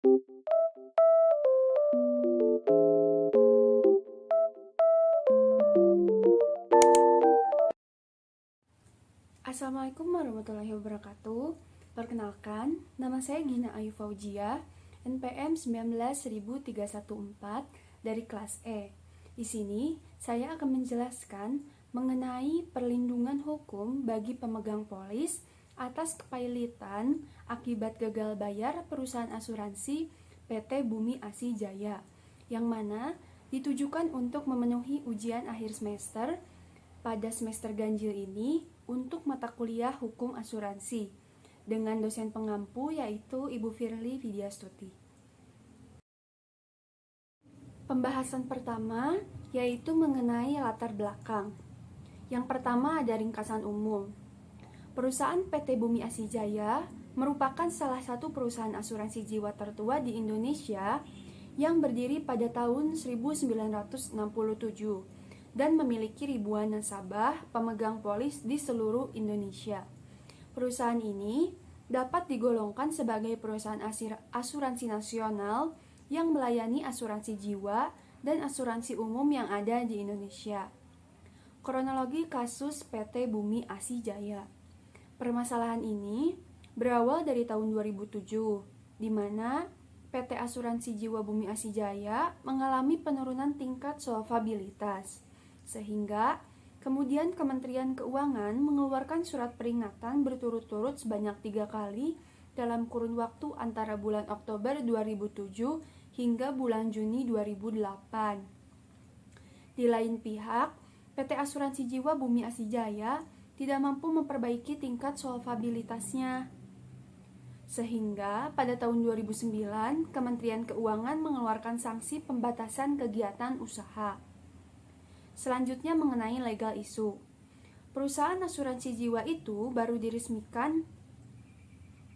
Assalamualaikum warahmatullahi wabarakatuh. Perkenalkan, nama saya Gina Ayu Fauzia, NPM 19.314 dari kelas E. Di sini, saya akan menjelaskan mengenai perlindungan hukum bagi pemegang polis atas kepailitan akibat gagal bayar perusahaan asuransi PT Bumi Asi Jaya, yang mana ditujukan untuk memenuhi ujian akhir semester pada semester ganjil ini untuk mata kuliah hukum asuransi dengan dosen pengampu yaitu Ibu Firly Widyastuti. Pembahasan pertama yaitu mengenai latar belakang. Yang pertama ada ringkasan umum. Perusahaan PT Bumi Asi Jaya merupakan salah satu perusahaan asuransi jiwa tertua di Indonesia yang berdiri pada tahun 1967 dan memiliki ribuan nasabah pemegang polis di seluruh Indonesia. Perusahaan ini dapat digolongkan sebagai perusahaan asuransi nasional yang melayani asuransi jiwa dan asuransi umum yang ada di Indonesia. Kronologi kasus PT Bumi Asi Jaya. Permasalahan ini berawal dari tahun 2007, di mana PT Asuransi Jiwa Bumi Asi Jaya mengalami penurunan tingkat solvabilitas. Sehingga kemudian Kementerian Keuangan mengeluarkan surat peringatan berturut-turut sebanyak 3 kali dalam kurun waktu antara bulan Oktober 2007 hingga bulan Juni 2008. Di lain pihak, PT Asuransi Jiwa Bumi Asi Jaya tidak mampu memperbaiki tingkat solvabilitasnya. Sehingga pada tahun 2009, Kementerian Keuangan mengeluarkan sanksi pembatasan kegiatan usaha. Selanjutnya mengenai legal issue. Perusahaan asuransi jiwa itu baru diresmikan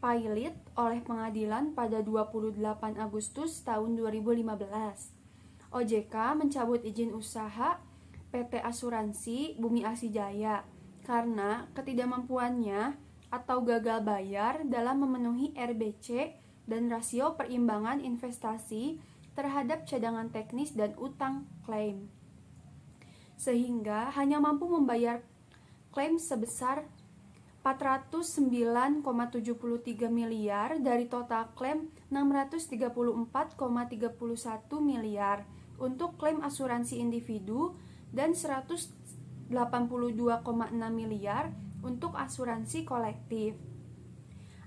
pailit oleh pengadilan pada 28 Agustus tahun 2015. OJK mencabut izin usaha PT Asuransi Bumi Asi Jaya karena ketidakmampuannya atau gagal bayar dalam memenuhi RBC dan rasio perimbangan investasi terhadap cadangan teknis dan utang klaim, sehingga hanya mampu membayar klaim sebesar 409,73 miliar dari total klaim 634,31 miliar untuk klaim asuransi individu dan 182,6 miliar untuk asuransi kolektif.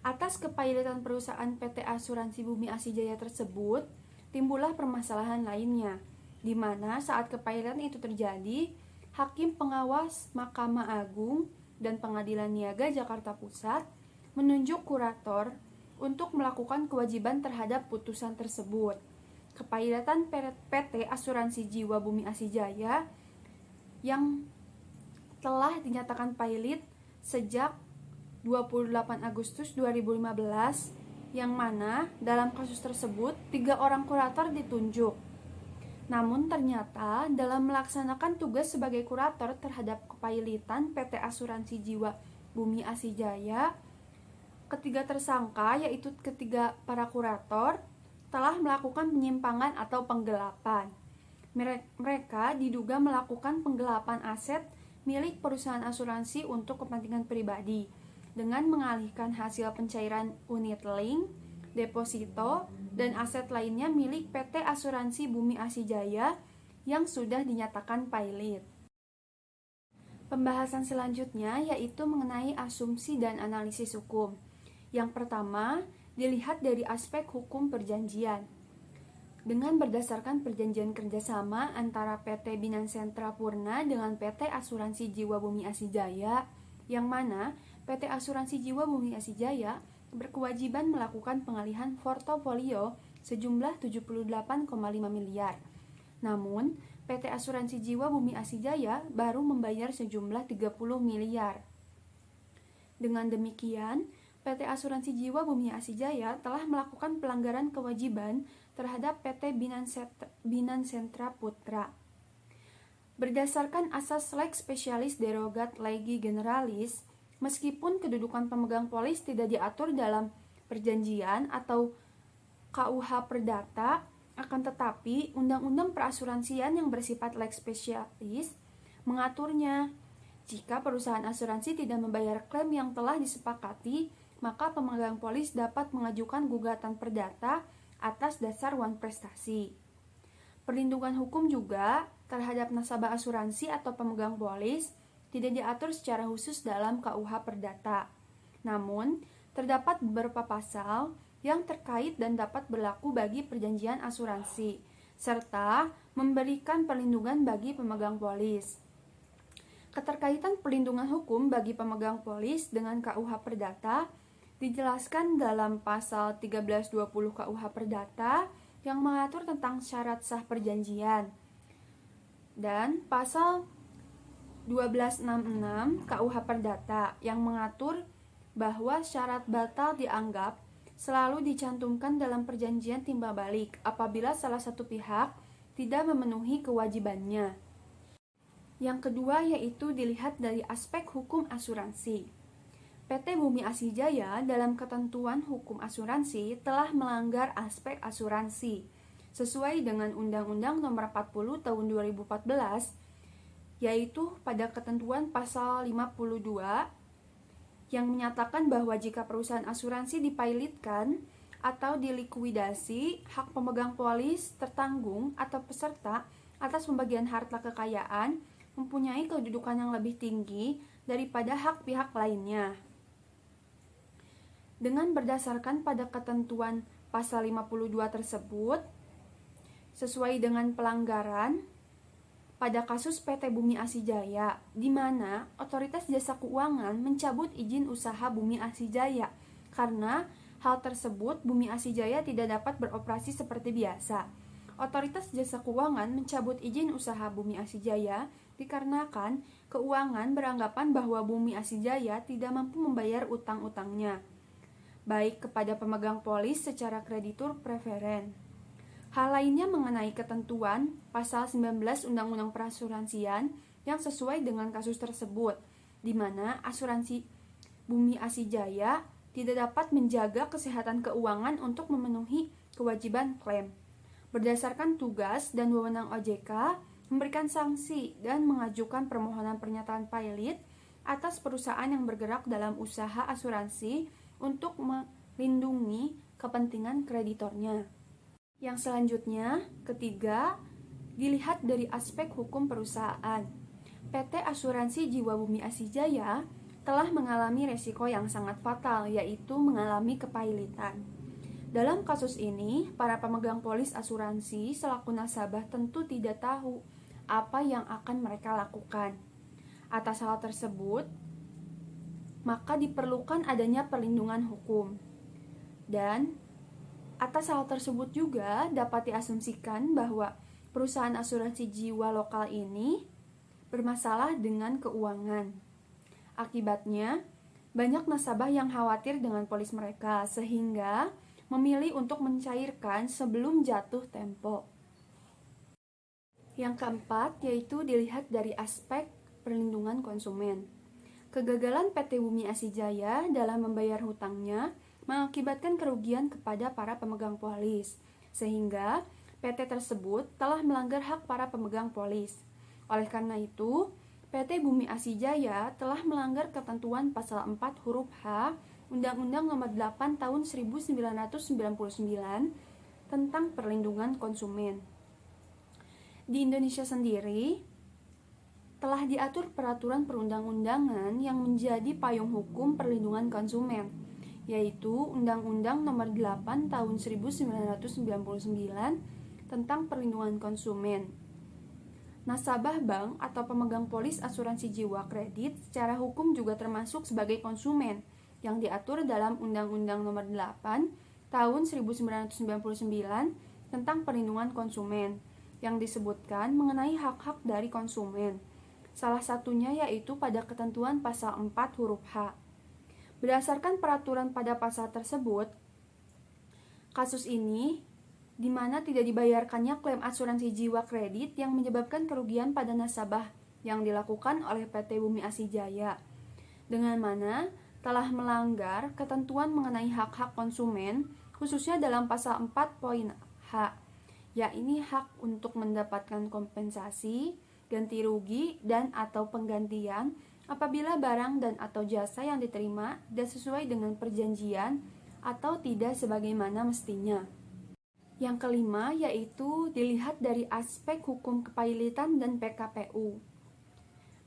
Atas kepailitan perusahaan PT Asuransi Bumi Asi Jaya tersebut, timbullah permasalahan lainnya, di mana saat kepailitan itu terjadi, Hakim Pengawas Mahkamah Agung dan Pengadilan Niaga Jakarta Pusat menunjuk kurator untuk melakukan kewajiban terhadap putusan tersebut. Kepailitan PT Asuransi Jiwa Bumi Asi Jaya yang telah dinyatakan pailit sejak 28 Agustus 2015, yang mana dalam kasus tersebut 3 orang kurator ditunjuk. Namun ternyata dalam melaksanakan tugas sebagai kurator terhadap kepailitan PT Asuransi Jiwa Bumi Asi Jaya, ketiga tersangka yaitu ketiga para kurator telah melakukan penyimpangan atau penggelapan. Mereka diduga melakukan penggelapan aset milik perusahaan asuransi untuk kepentingan pribadi dengan mengalihkan hasil pencairan unit link, deposito, dan aset lainnya milik PT Asuransi Bumi Asi Jaya yang sudah dinyatakan pailit. Pembahasan selanjutnya yaitu mengenai asumsi dan analisis hukum. Yang pertama, dilihat dari aspek hukum perjanjian. Dengan berdasarkan perjanjian kerjasama antara PT Binansentra Purna dengan PT Asuransi Jiwa Bumi Asi Jaya, yang mana PT Asuransi Jiwa Bumi Asi Jaya berkewajiban melakukan pengalihan portofolio sejumlah 78,5 miliar. Namun, PT Asuransi Jiwa Bumi Asi Jaya baru membayar sejumlah 30 miliar. Dengan demikian, PT Asuransi Jiwa Bumi Asi Jaya telah melakukan pelanggaran kewajiban terhadap PT Binansentra Putra. Berdasarkan asas lex specialis derogat legi generalis, meskipun kedudukan pemegang polis tidak diatur dalam perjanjian atau KUH Perdata, akan tetapi Undang-Undang Perasuransian yang bersifat lex specialis mengaturnya. Jika perusahaan asuransi tidak membayar klaim yang telah disepakati, maka pemegang polis dapat mengajukan gugatan perdata atas dasar uang prestasi. Perlindungan hukum juga terhadap nasabah asuransi atau pemegang polis tidak diatur secara khusus dalam KUH Perdata. Namun, terdapat beberapa pasal yang terkait dan dapat berlaku bagi perjanjian asuransi, serta memberikan perlindungan bagi pemegang polis. Keterkaitan perlindungan hukum bagi pemegang polis dengan KUH Perdata dijelaskan dalam pasal 1320 KUH Perdata yang mengatur tentang syarat sah perjanjian, dan pasal 1266 KUH Perdata yang mengatur bahwa syarat batal dianggap selalu dicantumkan dalam perjanjian timbal balik apabila salah satu pihak tidak memenuhi kewajibannya. Yang kedua yaitu dilihat dari aspek hukum asuransi. PT Bumi Asih-Jaya dalam ketentuan hukum asuransi telah melanggar aspek asuransi sesuai dengan Undang-Undang Nomor 40 Tahun 2014, yaitu pada ketentuan pasal 52 yang menyatakan bahwa jika perusahaan asuransi dipilotkan atau dilikuidasi, hak pemegang polis, tertanggung, atau peserta atas pembagian harta kekayaan mempunyai kedudukan yang lebih tinggi daripada hak pihak lainnya. Dengan berdasarkan pada ketentuan pasal 52 tersebut, sesuai dengan pelanggaran pada kasus PT Bumi Asih-Jaya, di mana Otoritas Jasa Keuangan mencabut izin usaha Bumi Asih-Jaya karena hal tersebut Bumi Asih-Jaya tidak dapat beroperasi seperti biasa. Otoritas Jasa Keuangan mencabut izin usaha Bumi Asih-Jaya dikarenakan keuangan beranggapan bahwa Bumi Asih-Jaya tidak mampu membayar utang-utangnya, baik kepada pemegang polis secara kreditur preferen. Hal lainnya mengenai ketentuan pasal 19 Undang-Undang Perasuransian yang sesuai dengan kasus tersebut, di mana asuransi Bumi Asih-Jaya tidak dapat menjaga kesehatan keuangan untuk memenuhi kewajiban klaim. Berdasarkan tugas dan wewenang OJK, memberikan sanksi dan mengajukan permohonan pernyataan pilot atas perusahaan yang bergerak dalam usaha asuransi untuk melindungi kepentingan kreditornya. Yang selanjutnya, ketiga, dilihat dari aspek hukum perusahaan. PT Asuransi Jiwa Bumi Asih-Jaya telah mengalami resiko yang sangat fatal, yaitu mengalami kepailitan. Dalam kasus ini, para pemegang polis asuransi selaku nasabah tentu tidak tahu apa yang akan mereka lakukan. Atas hal tersebut, maka diperlukan adanya perlindungan hukum. Dan atas hal tersebut juga dapat diasumsikan bahwa perusahaan asuransi jiwa lokal ini bermasalah dengan keuangan. Akibatnya, banyak nasabah yang khawatir dengan polis mereka sehingga memilih untuk mencairkan sebelum jatuh tempo. Yang keempat yaitu dilihat dari aspek perlindungan konsumen. Kegagalan PT Bumi Asih-Jaya dalam membayar hutangnya mengakibatkan kerugian kepada para pemegang polis, sehingga PT tersebut telah melanggar hak para pemegang polis. Oleh karena itu, PT Bumi Asih-Jaya telah melanggar ketentuan pasal 4 huruf H Undang-Undang Nomor 8 Tahun 1999 tentang perlindungan konsumen. Di Indonesia sendiri, telah diatur peraturan perundang-undangan yang menjadi payung hukum perlindungan konsumen, yaitu Undang-Undang Nomor 8 Tahun 1999 tentang perlindungan konsumen. Nasabah bank atau pemegang polis asuransi jiwa kredit secara hukum juga termasuk sebagai konsumen yang diatur dalam Undang-Undang Nomor 8 Tahun 1999 tentang perlindungan konsumen yang disebutkan mengenai hak-hak dari konsumen. Salah satunya yaitu pada ketentuan pasal 4 huruf H. Berdasarkan peraturan pada pasal tersebut, kasus ini di mana tidak dibayarkannya klaim asuransi jiwa kredit yang menyebabkan kerugian pada nasabah yang dilakukan oleh PT Bumi Asih-Jaya, dengan mana telah melanggar ketentuan mengenai hak-hak konsumen khususnya dalam pasal 4 poin H, yakni hak untuk mendapatkan kompensasi, ganti rugi, dan atau penggantian apabila barang dan atau jasa yang diterima tidak sesuai dengan perjanjian atau tidak sebagaimana mestinya. Yang kelima yaitu dilihat dari aspek hukum kepailitan dan PKPU.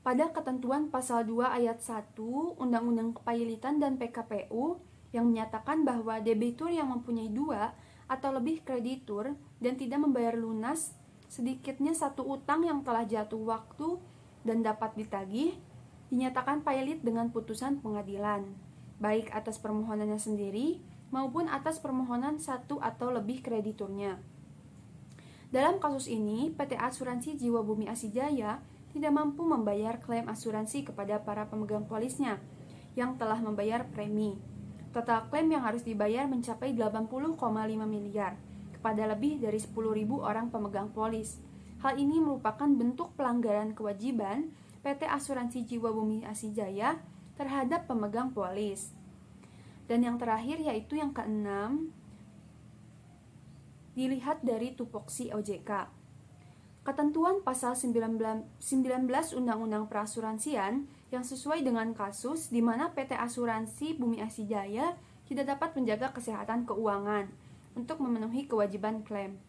Pada ketentuan pasal 2 ayat 1 Undang-Undang Kepailitan dan PKPU yang menyatakan bahwa debitur yang mempunyai 2 atau lebih kreditur dan tidak membayar lunas sedikitnya satu utang yang telah jatuh waktu dan dapat ditagih, dinyatakan pailit dengan putusan pengadilan, baik atas permohonannya sendiri maupun atas permohonan satu atau lebih krediturnya. Dalam kasus ini, PT Asuransi Jiwa Bumi Asijaya tidak mampu membayar klaim asuransi kepada para pemegang polisnya yang telah membayar premi. Total klaim yang harus dibayar mencapai 80,5 miliar kepada lebih dari 10.000 orang pemegang polis. Hal ini merupakan bentuk pelanggaran kewajiban PT Asuransi Jiwa Bumi Asijaya terhadap pemegang polis. Dan yang terakhir yaitu yang keenam, dilihat dari tupoksi OJK. Ketentuan pasal 19 Undang-Undang Perasuransian yang sesuai dengan kasus di mana PT Asuransi Bumi Asijaya tidak dapat menjaga kesehatan keuangan untuk memenuhi kewajiban klaim.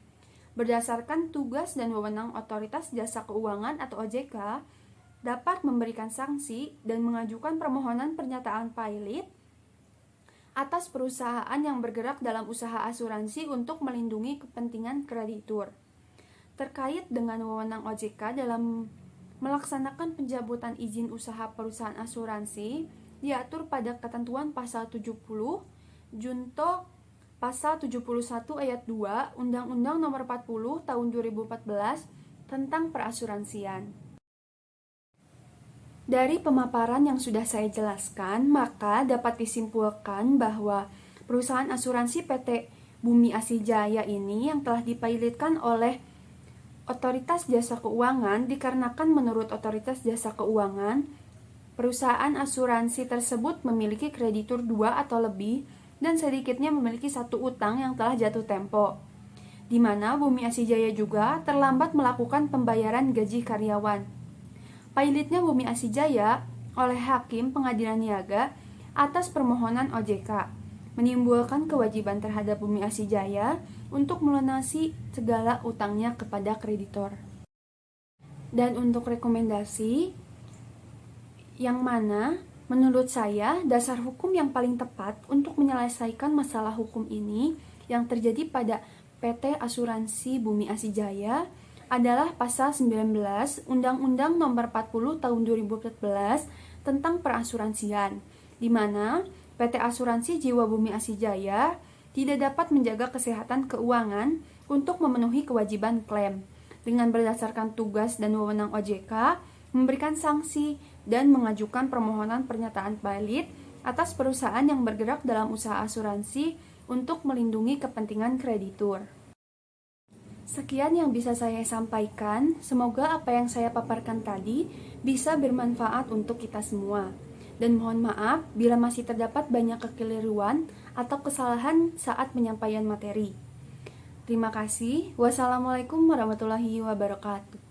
Berdasarkan tugas dan wewenang Otoritas Jasa Keuangan atau OJK, dapat memberikan sanksi dan mengajukan permohonan pernyataan pailit atas perusahaan yang bergerak dalam usaha asuransi untuk melindungi kepentingan kreditur. Terkait dengan wewenang OJK dalam melaksanakan pencabutan izin usaha perusahaan asuransi, diatur pada ketentuan pasal 70 junto pasal 71 ayat 2 Undang-Undang Nomor 40 Tahun 2014 tentang perasuransian. Dari pemaparan yang sudah saya jelaskan, maka dapat disimpulkan bahwa perusahaan asuransi PT Bumi Asijaya ini yang telah dipailitkan oleh Otoritas Jasa Keuangan dikarenakan menurut Otoritas Jasa Keuangan, perusahaan asuransi tersebut memiliki kreditur 2 atau lebih dan sedikitnya memiliki satu utang yang telah jatuh tempo, di mana Bumi Asijaya juga terlambat melakukan pembayaran gaji karyawan. Pailitnya Bumi Asijaya oleh Hakim Pengadilan Niaga atas permohonan OJK menimbulkan kewajiban terhadap Bumi Asijaya untuk melunasi segala utangnya kepada kreditor. Dan untuk rekomendasi yang mana menurut saya dasar hukum yang paling tepat untuk menyelesaikan masalah hukum ini yang terjadi pada PT Asuransi Bumi Asijaya adalah pasal 19 Undang-Undang Nomor 40 Tahun 2014 tentang perasuransian, di mana PT Asuransi Jiwa Bumi Asijaya tidak dapat menjaga kesehatan keuangan untuk memenuhi kewajiban klaim dengan berdasarkan tugas dan wewenang OJK memberikan sanksi dan mengajukan permohonan pernyataan pailit atas perusahaan yang bergerak dalam usaha asuransi untuk melindungi kepentingan kreditur. Sekian yang bisa saya sampaikan, semoga apa yang saya paparkan tadi bisa bermanfaat untuk kita semua. Dan mohon maaf bila masih terdapat banyak kekeliruan atau kesalahan saat penyampaian materi. Terima kasih. Wassalamualaikum warahmatullahi wabarakatuh.